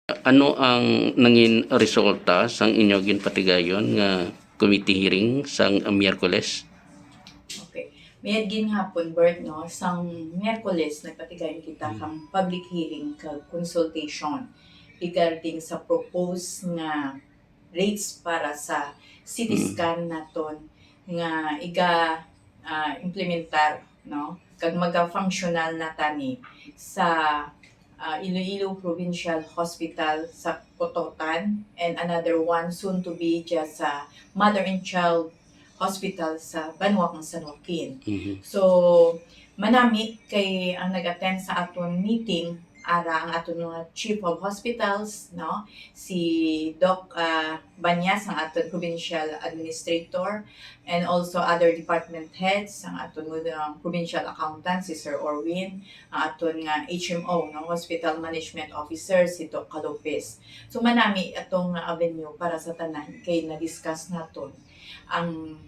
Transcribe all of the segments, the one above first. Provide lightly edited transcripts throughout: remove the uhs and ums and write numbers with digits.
Ano ang nangin resulta sang inyo ginpatigayon nga committee hearing sang Miyerkules? Okay. Mayadgin hapon, Bert, no? Sang Miyerkules, nagpatigayon kita kang public hearing kag consultation regarding sa propose nga rates para sa CT scan naton nga implementar, no? Kag maga-functional na tani sa Iloilo Provincial Hospital sa Cototan and another one soon to be just sa Mother and Child Hospital sa Banwa kung San Joaquin. So, manami kay ang nag-attend sa aton meeting ara ang aton mga Chief of Hospitals, no? Si Doc Banyas, ang aton Provincial Administrator, and also other department heads, ang aton Provincial Accountant, si Sir Orwin, ang aton nga HMO, no? Hospital Management Officer, si Doc Calopez. So, manami atong avenue para sa tanan kay na-discuss naton ang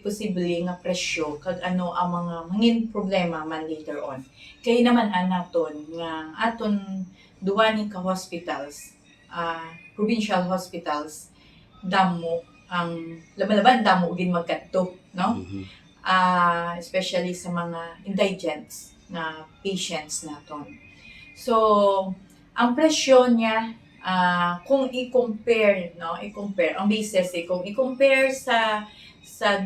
posible nga presyo kag ano ang mga mangin problema man later on. Kay naman naton nga aton duwa ni ka hospitals, provincial hospitals, damo ang laban-laban damo gin magkadto, no? Especially sa mga indigents na patients naton. So, ang presyo niya kung i-compare, no, ang basis kung i-compare sa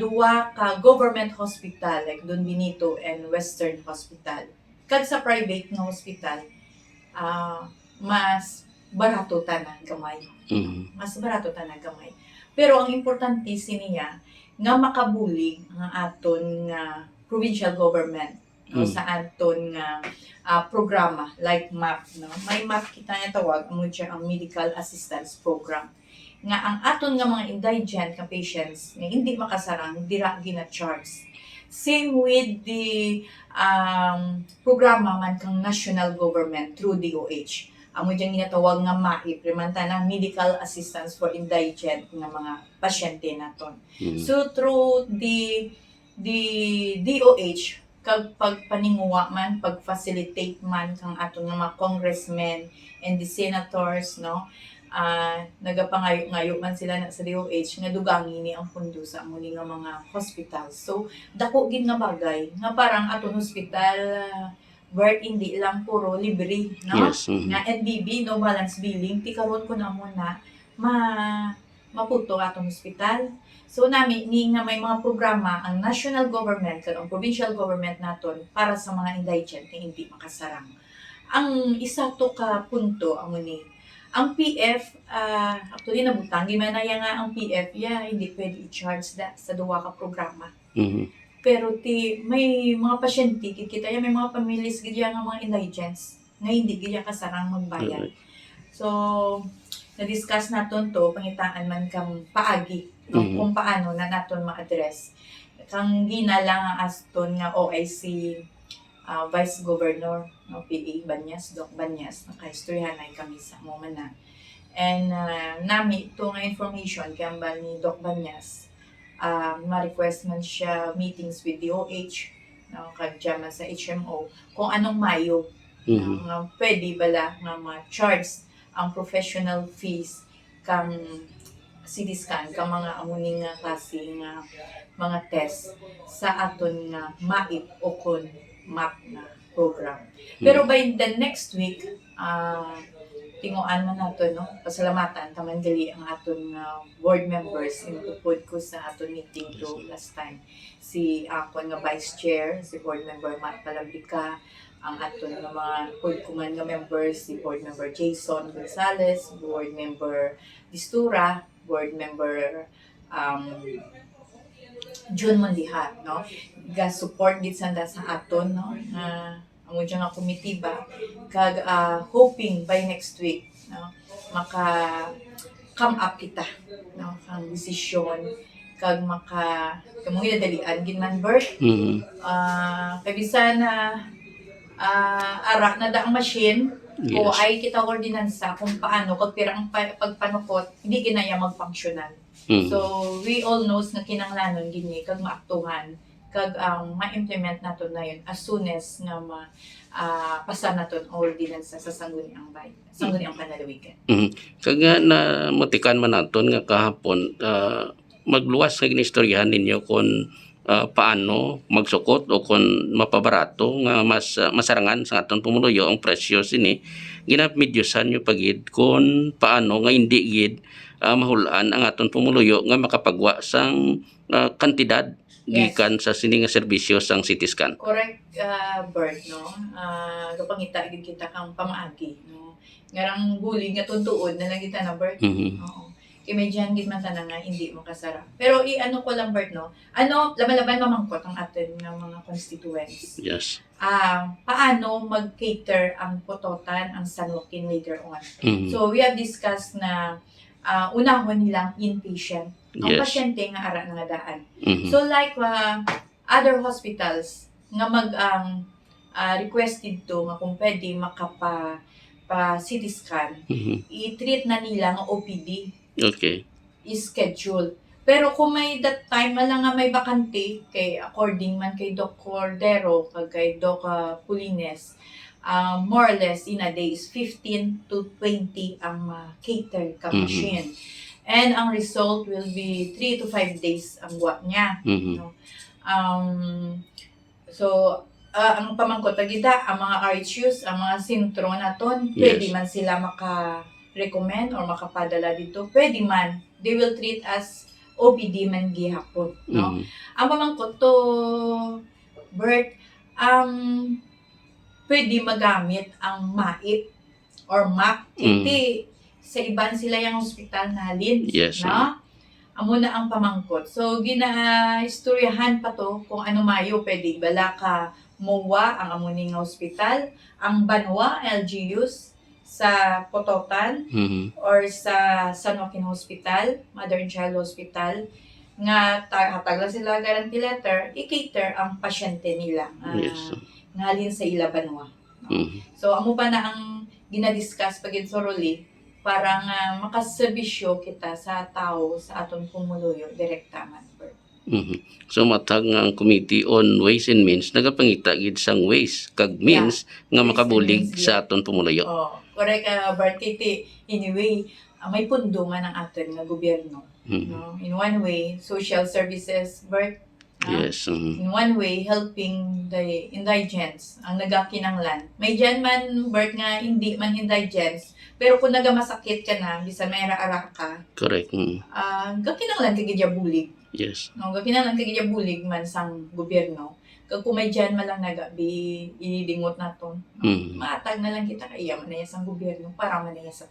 duwa ka government hospital like Don Benito and Western Hospital kag sa private nga hospital, mas barato ta na gamay. Mas barato ta na gamay. Pero ang importante siniya nga makabulig ang aton nga provincial government, no, sa aton nga programa like MAP, no? May MAP kita nga tawag ang Medical Assistance Program nga ang aton nga mga indigent nga patients nga hindi makasarang dira gina-charge. Same with the programa man kang national government through DOH. Amo diyang ginatawag nga MAIP, remantana Medical Assistance for Indigent nga mga pasyente naton. So through the DOH, kag pagpaninguwa man, pag-facilitate man kang aton nga mga congressmen and the senators, no? Nagapangayo-ngayo man sila sa DOH nga dugangi ni ang pundo sa among nga mga hospital. So dako gid nga bagay nga parang aton hospital Bert, hindi lang puro libre, no? Yes. Nga NBB, no balance billing, ti karon ko na muna maputo atong hospital. So nami ni nga may mga programa ang national government kag ang provincial government naton para sa mga indigent nga hindi makasarang. Ang isa to ka punto amo ni ang PF, actually nabutang gimanaya nga ang PF hindi pwede i-charge sa duwa ka programa. Pero may mga pasyente kita may mga families gid nga mga indigents nga hindi gid kasarang magbayad. So na-discuss naton to pangitaan man kang paagi, no? Kung paano na naton ma-address kang ginalang ang aston nga OIC Vice Governor, no, PA Banyas, Doc Banyas, nakahistoryahan ay kami sa moment na. And nami ito nga information kaya ba ni Doc Banyas, ma-request man siya meetings with DOH, no, kag man sa HMO, kung anong mayo, pwede bala nga ma-charge ang professional fees kang CT scan, kang mga amuning nga klase nga mga test sa aton nga MAIP o kon MAP na program. Pero by the next week, tinguan man nato, no? Pasalamatan taman gali ang aton board members inupod ko sa aton meeting to last time. Si akon nga vice chair, si board member Matt Palambika, ang aton nga mga board kuman nga members, si board member Jason Gonzales, board member Distura, board member June Mondihat, no? Ga-support gid sanda sa aton, no? Amo dyan nga komitiba kag hoping by next week, no, maka come up kita, no, ang desisyon kag kamo dalian gid man Bert. Kay bisan ara na da ang machine, o ay kita ordinansa kung paano kag pirang pagpanukot hindi ginaya magfunksyonan. So we all knows nga kinanglanon gini kag maaktuhan kag ma-implement naton na yun as soon as nga pasa naton ordinance sa sangguniang bayan, sangguniang panalawigan. Kaya na mutikan man naton nga kahapon, magluwas nga ginistoryahan ninyo kung paano magsukot o kung mapabarato nga mas masarangan sa aton pumuluyo ang presyo sini, ginapmedyosan nyo pagid kung paano nga hindi gid mahulaan ang aton pumuluyo nga makapagwa sang kantidad gikan sa sini nga serbisyo sang CT scan. Correct, Bert, no? Kapangita gid kita kang pamaagi, no? Ngarang bulig nga tuntuod na lang kita na, Bert. Oo. Kay medyan gid man tanan nga hindi makasara. Pero i-ano ko lang, Bert, no? Laban-laban mamangkot ang atin nga mga constituents. Yes. Paano mag-cater ang Pototan, ang San Joaquin later on. So we have discussed na unahon nilang inpatient. Ang Yes. pasyente nga ara nga daan. So like other hospitals nga requested to nga kung pwede makapa CT scan, i-treat na nila nga OPD Okay. i-schedule. Pero kung may that time lang nga may bakante, kay according man kay Doc Cordero, kay Doc Pulines, more or less in a day is 15 to 20 ang cater ka machine. And ang result will be 3 to 5 days ang buwan niya. So, ang pamangkot pagida, ang mga RHUs, ang mga sintro naton, pwede man sila maka-recommend or makapadala dito. Pwede man, they will treat as OPD man gihapon, no? Ang pamangkot to, Bert, pwede magamit ang MAIP or MAP. Hindi, sa iban sila yung hospital na halin, Yes. no? Amo na ang pamangkot. So, gina-istoryahan pa to kung ano mayo pwede. Bala ka MOA, ang amuning hospital, ang Banwa, LGUs, sa Pototan, or sa San Joaquin Hospital, Mother and Child Hospital, nga hatag lang sila guarantee letter, i-cater ang pasyente nila nga halin sa ila Banwa. No? So, amo pa na ang ginadiscuss pagin soroli para nga makaserbisyo kita sa tao sa aton pumuluyo direkta man. So matag nga ang Committee on Ways and Means nagapangita gid sang ways kag means nga Ways makabulig and means, sa aton pumuluyo. Correct, Bart. Anyway, may pundo nga ng aton nga gobyerno. No? In one way, social services, Bart. Yes. In one way, helping the indigents, ang nagakinanglan. May dyan man, Bert, nga hindi man indigents, pero kung nagamasakit ka na, bisan may ara-ara ka, Correct. gakinanglan ka gidya bulig. Yes. No, gakinanglan ka gidya bulig man sang gobyerno. Kung may dyan man lang nagabi, idingot naton. No? Maatag na lang kita kaya man na sang gobyerno para man na sa